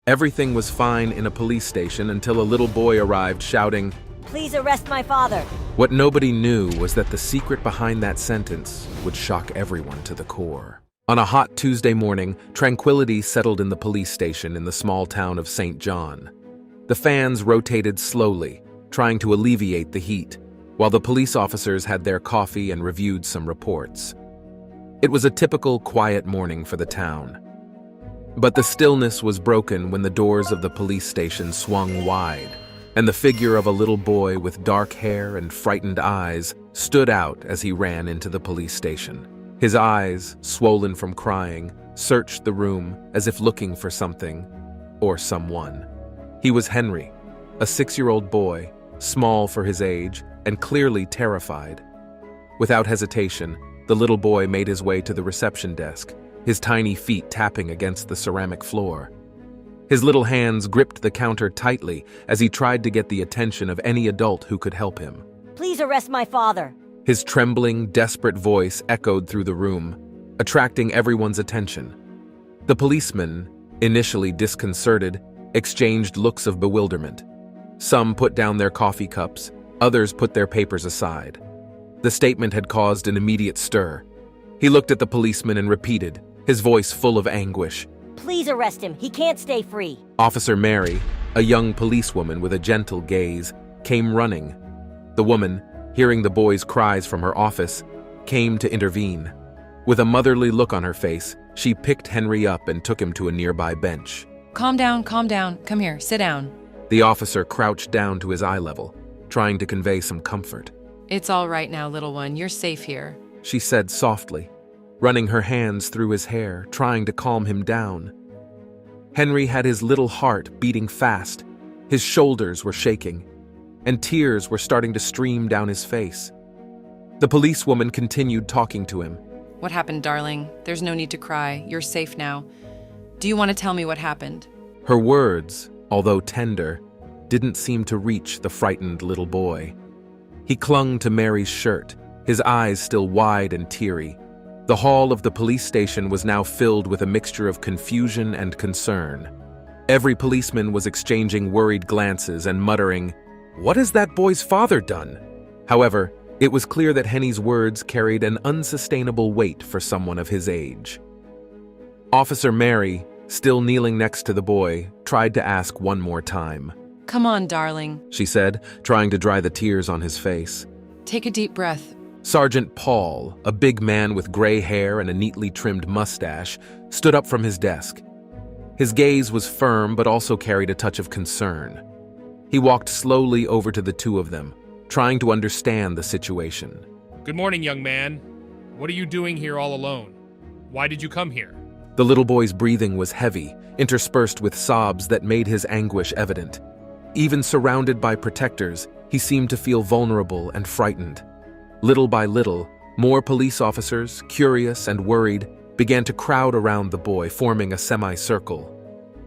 Everything was fine in a police station until a little boy arrived shouting, "Please arrest my father." What nobody knew was that the secret behind that sentence would shock everyone to the core. On a hot Tuesday morning, tranquility settled in the police station in the small town of St. John. The fans rotated slowly, trying to alleviate the heat, while the police officers had their coffee and reviewed some reports. It was a typical quiet morning for the town. But the stillness was broken when the doors of the police station swung wide, and the figure of a little boy with dark hair and frightened eyes stood out as he ran into the police station. His eyes, swollen from crying, searched the room as if looking for something or someone. He was Henry, a 6-year-old boy, small for his age and clearly terrified. Without hesitation, the little boy made his way to the reception desk, his tiny feet tapping against the ceramic floor. His little hands gripped the counter tightly as he tried to get the attention of any adult who could help him. "Please arrest my father." His trembling, desperate voice echoed through the room, attracting everyone's attention. The policemen, initially disconcerted, exchanged looks of bewilderment. Some put down their coffee cups, others put their papers aside. The statement had caused an immediate stir. He looked at the policeman and repeated, his voice full of anguish, "Please arrest him. He can't stay free." Officer Mary, a young policewoman with a gentle gaze, came running. The woman, hearing the boy's cries from her office, came to intervene. With a motherly look on her face, she picked Henry up and took him to a nearby bench. Calm down. Come here, sit down. The officer crouched down to his eye level, trying to convey some comfort. It's all right now, little one. You're safe here. She said softly, running her hands through his hair, trying to calm him down. Henry had his little heart beating fast. His shoulders were shaking, and tears were starting to stream down his face. The policewoman continued talking to him. What happened, darling? There's no need to cry. You're safe now. Do you want to tell me what happened? Her words, although tender, didn't seem to reach the frightened little boy. He clung to Mary's shirt, his eyes still wide and teary. The hall of the police station was now filled with a mixture of confusion and concern. Every policeman was exchanging worried glances and muttering, "What has that boy's father done?" However, it was clear that Henny's words carried an unsustainable weight for someone of his age. Officer Mary, still kneeling next to the boy, tried to ask one more time. Come on, darling. She said, trying to dry the tears on his face. Take a deep breath. Sergeant Paul, a big man with gray hair and a neatly trimmed mustache, stood up from his desk. His gaze was firm but also carried a touch of concern. He walked slowly over to the two of them, trying to understand the situation. Good morning, young man. What are you doing here all alone? Why did you come here? The little boy's breathing was heavy, interspersed with sobs that made his anguish evident. Even surrounded by protectors, he seemed to feel vulnerable and frightened. Little by little, more police officers, curious and worried, began to crowd around the boy, forming a semicircle.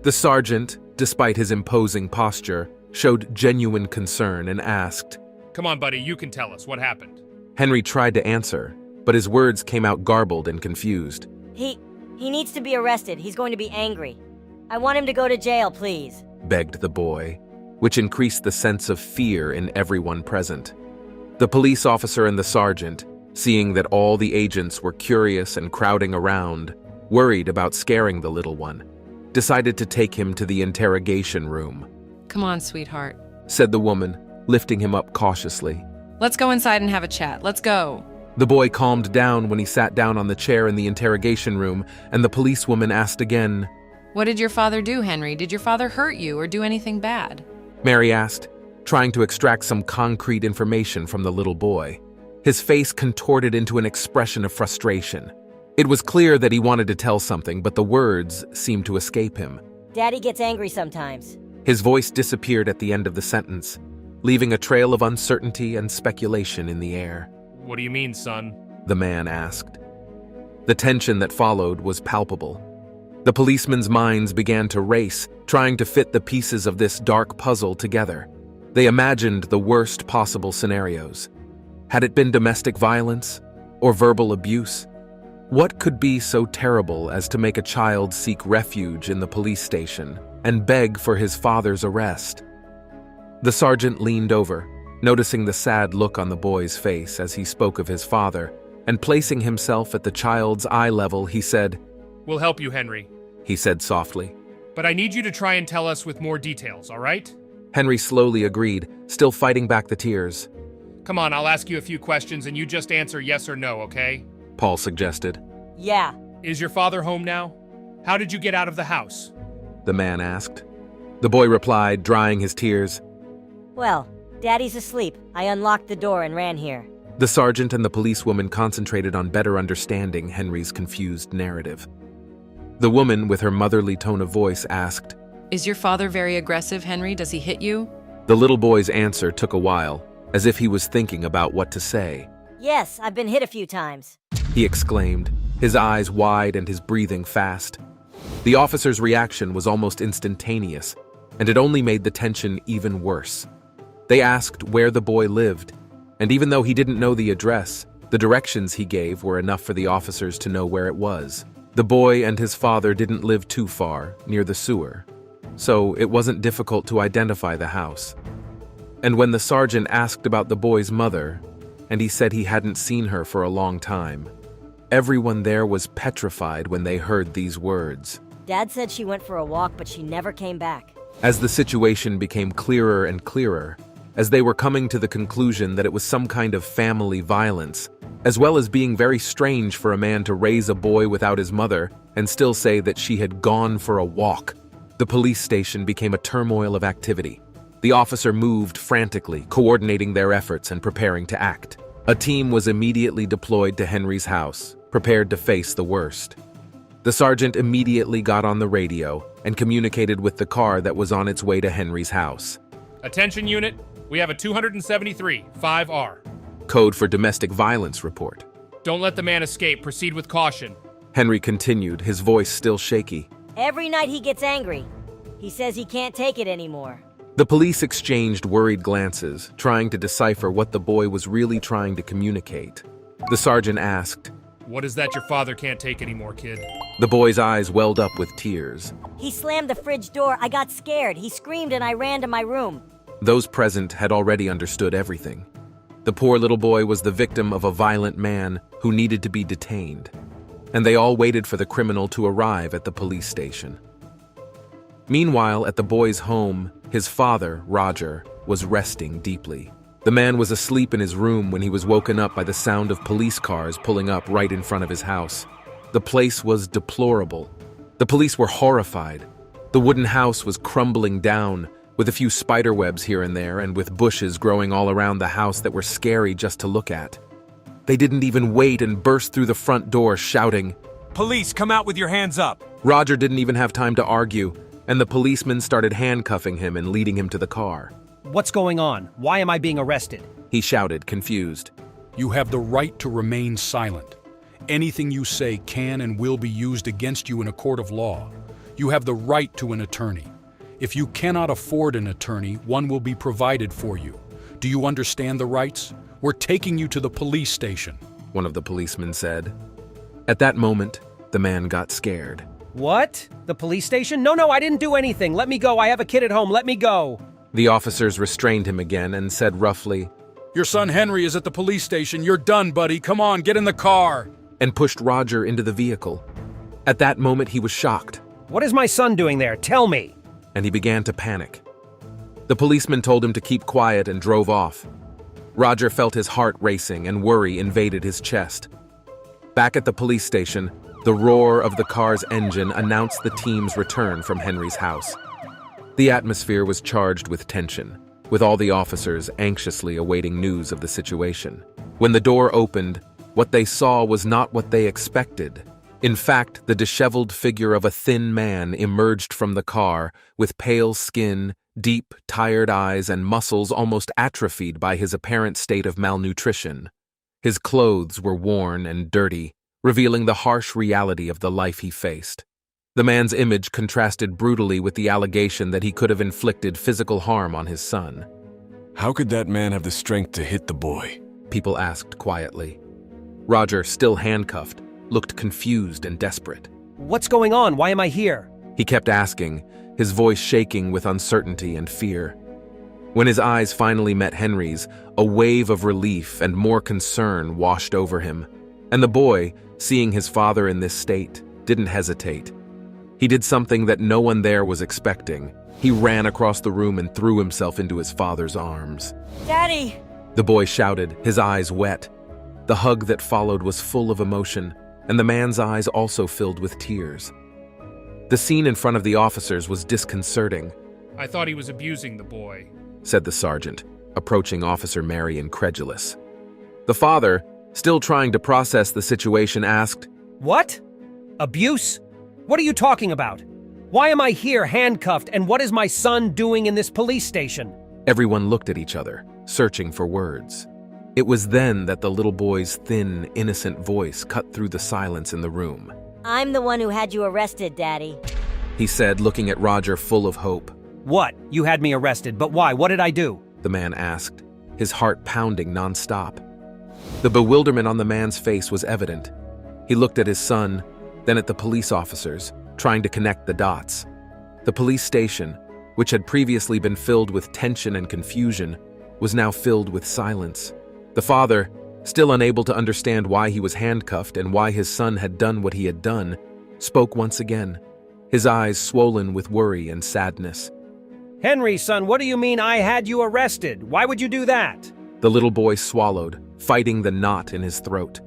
The sergeant, despite his imposing posture, showed genuine concern and asked, Come on, buddy, you can tell us what happened. Henry tried to answer, but his words came out garbled and confused. He needs to be arrested. He's going to be angry. I want him to go to jail, please, begged the boy, which increased the sense of fear in everyone present. The police officer and the sergeant, seeing that all the agents were curious and crowding around, worried about scaring the little one, decided to take him to the interrogation room. Come on, sweetheart, said the woman, lifting him up cautiously. Let's go inside and have a chat. Let's go. The boy calmed down when he sat down on the chair in the interrogation room, and the policewoman asked again, What did your father do, Henry? Did your father hurt you or do anything bad? Mary asked, trying to extract some concrete information from the little boy. His face contorted into an expression of frustration. It was clear that he wanted to tell something, but the words seemed to escape him. Daddy gets angry sometimes. His voice disappeared at the end of the sentence, leaving a trail of uncertainty and speculation in the air. What do you mean, son? The man asked. The tension that followed was palpable. The policemen's minds began to race, trying to fit the pieces of this dark puzzle together. They imagined the worst possible scenarios. Had it been domestic violence or verbal abuse? What could be so terrible as to make a child seek refuge in the police station? and beg for his father's arrest. The sergeant leaned over, noticing the sad look on the boy's face as he spoke of his father, and placing himself at the child's eye level, he said, We'll help you, Henry. He said softly. But I need you to try and tell us with more details, all right? Henry slowly agreed, still fighting back the tears. Come on, I'll ask you a few questions and you just answer yes or no, okay? Paul suggested. Yeah. Is your father home now? How did you get out of the house? The man asked. The boy replied, drying his tears. Well, Daddy's asleep. I unlocked the door and ran here. The sergeant and the policewoman concentrated on better understanding Henry's confused narrative. The woman, with her motherly tone of voice, asked, Is your father very aggressive, Henry? Does he hit you? The little boy's answer took a while, as if he was thinking about what to say. Yes, I've been hit a few times. He exclaimed, his eyes wide and his breathing fast. The officer's reaction was almost instantaneous, and it only made the tension even worse. They asked where the boy lived, and even though he didn't know the address, the directions he gave were enough for the officers to know where it was. The boy and his father didn't live too far, near the sewer, so it wasn't difficult to identify the house. And when the sergeant asked about the boy's mother, and he said he hadn't seen her for a long time, everyone there was petrified when they heard these words. Dad said she went for a walk, but she never came back. As the situation became clearer and clearer, as they were coming to the conclusion that it was some kind of family violence, as well as being very strange for a man to raise a boy without his mother and still say that she had gone for a walk, the police station became a turmoil of activity. The officer moved frantically, coordinating their efforts and preparing to act. A team was immediately deployed to Henry's house, prepared to face the worst. The sergeant immediately got on the radio and communicated with the car that was on its way to Henry's house. Attention unit, we have a 273, 5R. Code for domestic violence report. Don't let the man escape, proceed with caution. Henry continued, his voice still shaky. Every night he gets angry. He says he can't take it anymore. The police exchanged worried glances, trying to decipher what the boy was really trying to communicate. The sergeant asked, What is that your father can't take anymore, kid? The boy's eyes welled up with tears. He slammed the fridge door. I got scared. He screamed and I ran to my room. Those present had already understood everything. The poor little boy was the victim of a violent man who needed to be detained, and they all waited for the criminal to arrive at the police station. Meanwhile, at the boy's home, his father, Roger, was resting deeply. The man was asleep in his room when he was woken up by the sound of police cars pulling up right in front of his house. The place was deplorable. The police were horrified. The wooden house was crumbling down, with a few spider webs here and there and with bushes growing all around the house that were scary just to look at. They didn't even wait and burst through the front door shouting, Police, come out with your hands up! Roger didn't even have time to argue, and the policemen started handcuffing him and leading him to the car. What's going on? Why am I being arrested? He shouted, confused. You have the right to remain silent. Anything you say can and will be used against you in a court of law. You have the right to an attorney. If you cannot afford an attorney, one will be provided for you. Do you understand the rights? We're taking you to the police station, one of the policemen said. At that moment, the man got scared. What? The police station? No, I didn't do anything. Let me go. I have a kid at home. Let me go. The officers restrained him again and said roughly, Your son Henry is at the police station. You're done, buddy. Come on, get in the car. And pushed Roger into the vehicle. At that moment, he was shocked. What is my son doing there? Tell me. And he began to panic. The policeman told him to keep quiet and drove off. Roger felt his heart racing and worry invaded his chest. Back at the police station, the roar of the car's engine announced the team's return from Henry's house. The atmosphere was charged with tension, with all the officers anxiously awaiting news of the situation. When the door opened, what they saw was not what they expected. In fact, the disheveled figure of a thin man emerged from the car with pale skin, deep, tired eyes, and muscles almost atrophied by his apparent state of malnutrition. His clothes were worn and dirty, revealing the harsh reality of the life he faced. The man's image contrasted brutally with the allegation that he could have inflicted physical harm on his son. How could that man have the strength to hit the boy? People asked quietly. Roger, still handcuffed, looked confused and desperate. What's going on? Why am I here? He kept asking, his voice shaking with uncertainty and fear. When his eyes finally met Henry's, a wave of relief and more concern washed over him, and the boy, seeing his father in this state, didn't hesitate. He did something that no one there was expecting. He ran across the room and threw himself into his father's arms. Daddy! The boy shouted, his eyes wet. The hug that followed was full of emotion, and the man's eyes also filled with tears. The scene in front of the officers was disconcerting, I thought he was abusing the boy. said the sergeant, approaching Officer Mary incredulous. The father, still trying to process the situation, asked, What? Abuse? What are you talking about? Why am I here handcuffed, and what is my son doing in this police station? Everyone looked at each other, searching for words. It was then that the little boy's thin, innocent voice cut through the silence in the room. I'm the one who had you arrested, Daddy. He said, looking at Roger full of hope. What? You had me arrested, but why? What did I do? The man asked, his heart pounding nonstop. The bewilderment on the man's face was evident. He looked at his son, then at the police officers, trying to connect the dots. The police station, which had previously been filled with tension and confusion, was now filled with silence. The father, still unable to understand why he was handcuffed and why his son had done what he had done, spoke once again, his eyes swollen with worry and sadness. Henry, son, what do you mean I had you arrested? Why would you do that? The little boy swallowed, fighting the knot in his throat.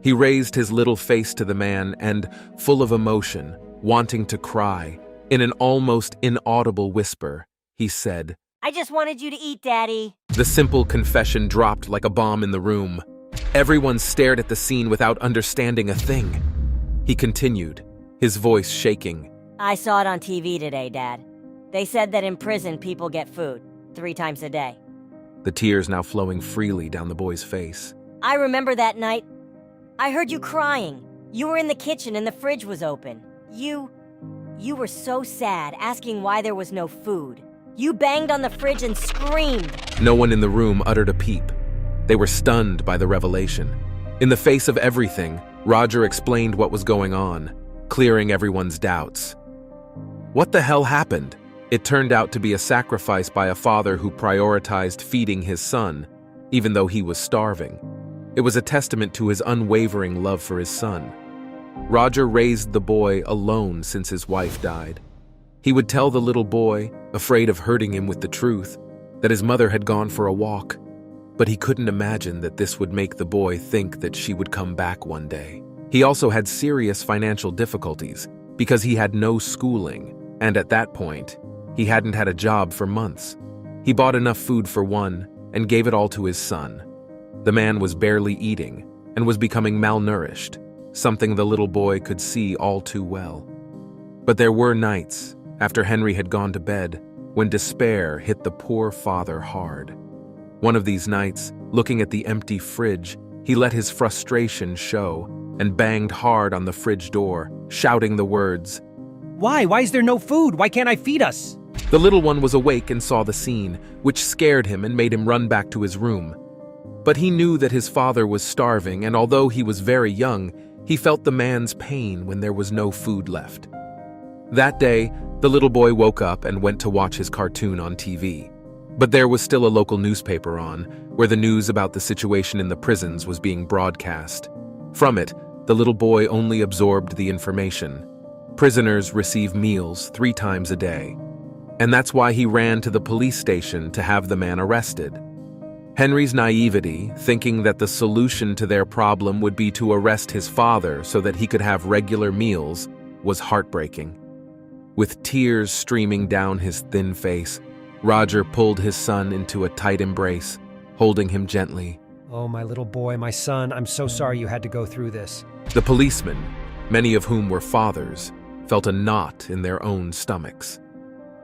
He raised his little face to the man and, full of emotion, wanting to cry, in an almost inaudible whisper, he said, I just wanted you to eat, Daddy. The simple confession dropped like a bomb in the room. Everyone stared at the scene without understanding a thing. He continued, his voice shaking. I saw it on TV today, Dad. They said that in prison people get food 3 times a day. The tears now flowing freely down the boy's face. I remember that night. I heard you crying. You were in the kitchen and the fridge was open. You were so sad, asking why there was no food. You banged on the fridge and screamed. No one in the room uttered a peep. They were stunned by the revelation. In the face of everything, Roger explained what was going on, clearing everyone's doubts. What the hell happened? It turned out to be a sacrifice by a father who prioritized feeding his son, even though he was starving. It was a testament to his unwavering love for his son. Roger raised the boy alone since his wife died. He would tell the little boy, afraid of hurting him with the truth, that his mother had gone for a walk, but he couldn't imagine that this would make the boy think that she would come back one day. He also had serious financial difficulties because he had no schooling, and at that point, he hadn't had a job for months. He bought enough food for one and gave it all to his son. The man was barely eating and was becoming malnourished, something the little boy could see all too well. But there were nights, after Henry had gone to bed, when despair hit the poor father hard. One of these nights, looking at the empty fridge, he let his frustration show and banged hard on the fridge door, shouting the words, Why? Why is there no food? Why can't I feed us? The little one was awake and saw the scene, which scared him and made him run back to his room. But he knew that his father was starving, and although he was very young, he felt the man's pain when there was no food left. That day, the little boy woke up and went to watch his cartoon on TV. But there was still a local newspaper on, where the news about the situation in the prisons was being broadcast. From it, the little boy only absorbed the information. Prisoners receive meals 3 times a day. And that's why he ran to the police station to have the man arrested. Henry's naivety, thinking that the solution to their problem would be to arrest his father so that he could have regular meals, was heartbreaking. With tears streaming down his thin face, Roger pulled his son into a tight embrace, holding him gently. Oh, my little boy, my son, I'm so sorry you had to go through this. The policemen, many of whom were fathers, felt a knot in their own stomachs.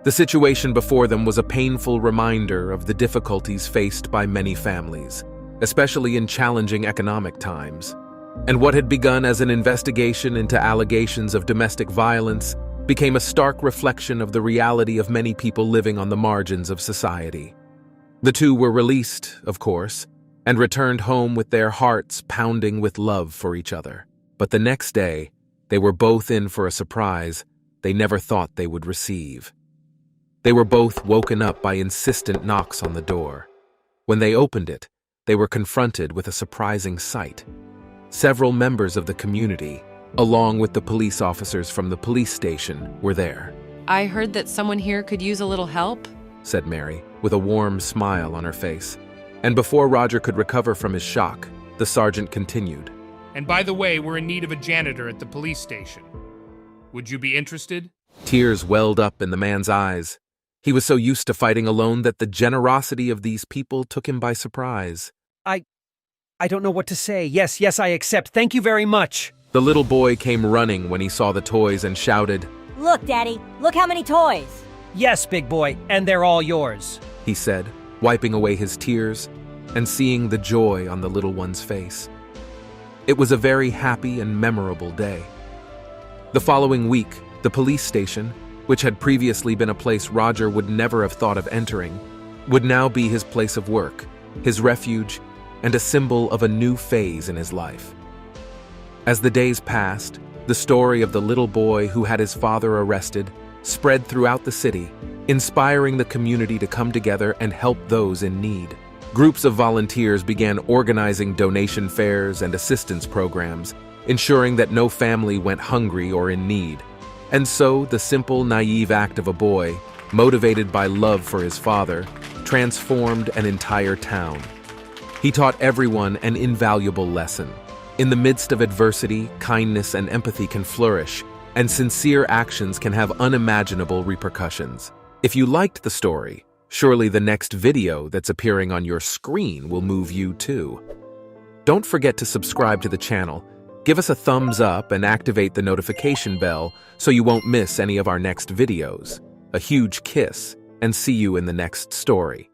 The situation before them was a painful reminder of the difficulties faced by many families, especially in challenging economic times. And what had begun as an investigation into allegations of domestic violence became a stark reflection of the reality of many people living on the margins of society. The two were released, of course, and returned home with their hearts pounding with love for each other. But the next day, they were both in for a surprise they never thought they would receive. They were both woken up by insistent knocks on the door. When they opened it, they were confronted with a surprising sight. Several members of the community, along with the police officers from the police station, were there. I heard that someone here could use a little help. Said Mary, with a warm smile on her face. And before Roger could recover from his shock, the sergeant continued. And by the way, we're in need of a janitor at the police station. Would you be interested? Tears welled up in the man's eyes. He was so used to fighting alone that the generosity of these people took him by surprise. I don't know what to say. Yes, I accept. Thank you very much. The little boy came running when he saw the toys and shouted, Look, Daddy, look how many toys. Yes, big boy, and they're all yours. he said, wiping away his tears and seeing the joy on the little one's face. It was a very happy and memorable day. The following week, the police station, which had previously been a place Roger would never have thought of entering, would now be his place of work, his refuge, and a symbol of a new phase in his life. As the days passed, the story of the little boy who had his father arrested spread throughout the city, inspiring the community to come together and help those in need. Groups of volunteers began organizing donation fairs and assistance programs, ensuring that no family went hungry or in need. And so, the simple, naive act of a boy, motivated by love for his father, transformed an entire town. He taught everyone an invaluable lesson. In the midst of adversity, kindness and empathy can flourish, and sincere actions can have unimaginable repercussions. If you liked the story, surely the next video that's appearing on your screen will move you too. Don't forget to subscribe to the channel, give us a thumbs up and activate the notification bell so you won't miss any of our next videos. A huge kiss, and see you in the next story.